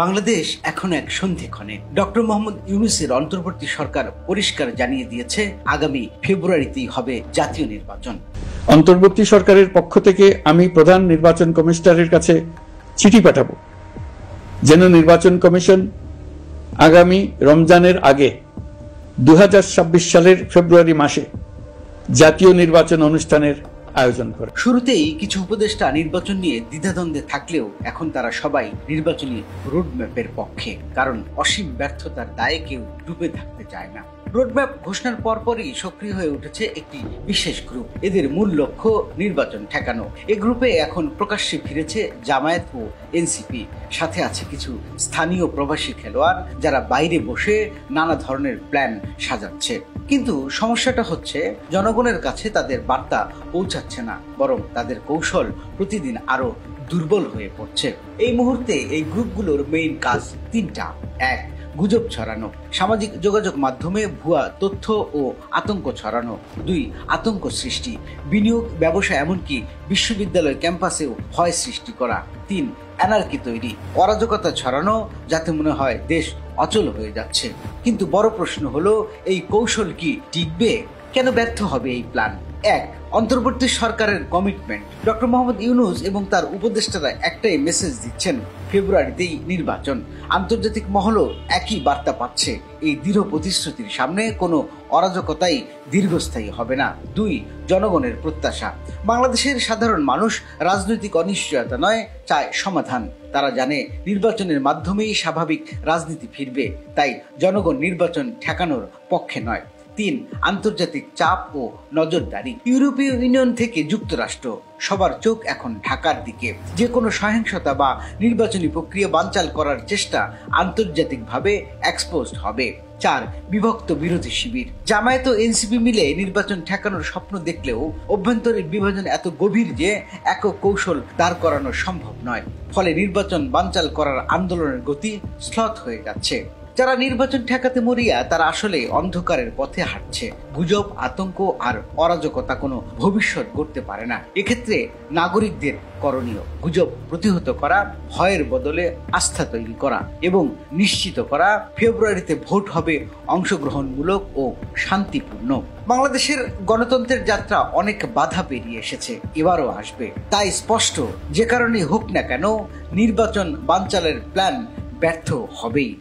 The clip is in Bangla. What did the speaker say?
বাংলাদেশ এখন এক সন্ধিক্ষণে। ডক্টর মোহাম্মদ ইউনূসের অন্তর্বর্তী সরকার পরিষ্কার জানিয়ে দিয়েছে, আগামী ফেব্রুয়ারিতেই হবে জাতীয় নির্বাচন। অন্তর্বর্তী সরকারের পক্ষ থেকে আমি প্রধান নির্বাচন কমিশনারের কাছে চিঠি পাঠাবো, যেন নির্বাচন কমিশন আগামী রমজানের আগে 2026 সালের ফেব্রুয়ারি মাসে জাতীয় নির্বাচন অনুষ্ঠানের আয়োজন করে। শুরুতেই কিছু উপদেষ্টা নির্বাচন নিয়ে দ্বিধাদ্বন্দ্বে থাকলেও এখন তারা সবাই নির্বাচনী রোডম্যাপের পক্ষে, কারণ অসীম ব্যর্থতার দায়ে কেউ ডুবে থাকতে চায় না। রোডম্যাপ ঘোষণার পরপরই সক্রিয় হয়ে উঠেছে একটি বিশেষ গ্রুপ। এদের মূল লক্ষ্য নির্বাচন ঠেকানো। এই গ্রুপে এখন প্রকাশ্যে ফিরেছে জামায়াত ও এনসিপি, সাথে আছে কিছু স্থানীয় প্রবাসী খেলোয়াড় যারা বাইরে বসে নানা ধরনের প্ল্যান সাজাচ্ছে। কিন্তু সমস্যাটা হচ্ছে, জনগণের কাছে তাদের বার্তা পৌঁছাচ্ছে না, বরং তাদের কৌশল প্রতিদিন আরো দুর্বল হয়ে পড়ছে। এই মুহূর্তে এই গ্রুপগুলোর মেইন কাজ তিনটা। এক, গুজব ছড়ানো, সামাজিক যোগাযোগ মাধ্যমে ভুয়া তথ্য ও আতঙ্ক ছড়ানো। দুই, আতঙ্ক সৃষ্টি, বিনিয়োগ, ব্যবসা, এমনকি বিশ্ববিদ্যালয় ক্যাম্পাসেও ভয় সৃষ্টি করা। তিন, অ্যানার্কি তৈরি, অরাজকতা ছড়ানো, যাতে মনে হয় দেশ অচল হয়ে যাচ্ছে। কিন্তু বড় প্রশ্ন হলো, এই কৌশল কি টিকবে? কেন ব্যর্থ হবে এই প্ল্যান? এক, অন্তর্বর্তী সরকারের কমিটমেন্ট। ডক্টর মোহাম্মদ ইউনূস এবং তার উপদেষ্টারা একটাই মেসেজ দিচ্ছেন, ফেব্রুয়ারিতেই নির্বাচন। আন্তর্জাতিক মহলও একই বার্তা পাচ্ছে। এই দৃঢ় প্রতিশ্রুতির সামনে কোনো অরাজকতাই দীর্ঘস্থায়ী হবে না। দুই, জনগণের প্রত্যাশা। বাংলাদেশের সাধারণ মানুষ রাজনৈতিক অনিশ্চয়তা নয়, চায় সমাধান। তারা জানে নির্বাচনের মাধ্যমেই স্বাভাবিক রাজনীতি ফিরবে, তাই জনগণ নির্বাচন ঠেকানোর পক্ষে নয়। তিন, আন্তর্জাতিক চাপ ও নজরদারি। ইউরোপীয় ইউনিয়ন থেকে যুক্তরাষ্ট্র, সবার চোখ এখন ঢাকার দিকে। যে কোনো সহিংসতা বা নির্বাচনী প্রক্রিয়া বানচাল করার চেষ্টা আন্তর্জাতিকভাবে এক্সপোজড হবে। চার, বিভক্ত বিরোধী শিবির। জামায়াত ও এনসিপি মিলে নির্বাচন ঠেকানোর স্বপ্ন দেখলেও অভ্যন্তরীণ বিভাজন এত গভীর যে একক কৌশল দাঁড় করানো সম্ভব নয়। ফলে নির্বাচন বানচাল করার আন্দোলনের গতি শ্লথ হয়ে যাচ্ছে। যারা নির্বাচন ঠেকাতে মরিয়া, তারা আসলে অন্ধকারের পথে হাঁটছে। গুজব, আতঙ্ক আর অরাজকতা কোনো ভবিষ্যৎ গড়তে পারে না। এক্ষেত্রে নাগরিকদের করণীয় গুজব প্রতিহত করা, ভয়ের বদলে আস্থা তৈরি করা এবং নিশ্চিত করা ফেব্রুয়ারিতে ভোট হবে অংশগ্রহণমূলক ও শান্তিপূর্ণ। বাংলাদেশের গণতন্ত্রের যাত্রা অনেক বাধা পেরিয়ে এসেছে, এবারও আসবে। তাই স্পষ্ট, যে কারণে হোক না কেন নির্বাচন বানচালের প্ল্যান ব্যর্থ হবেই।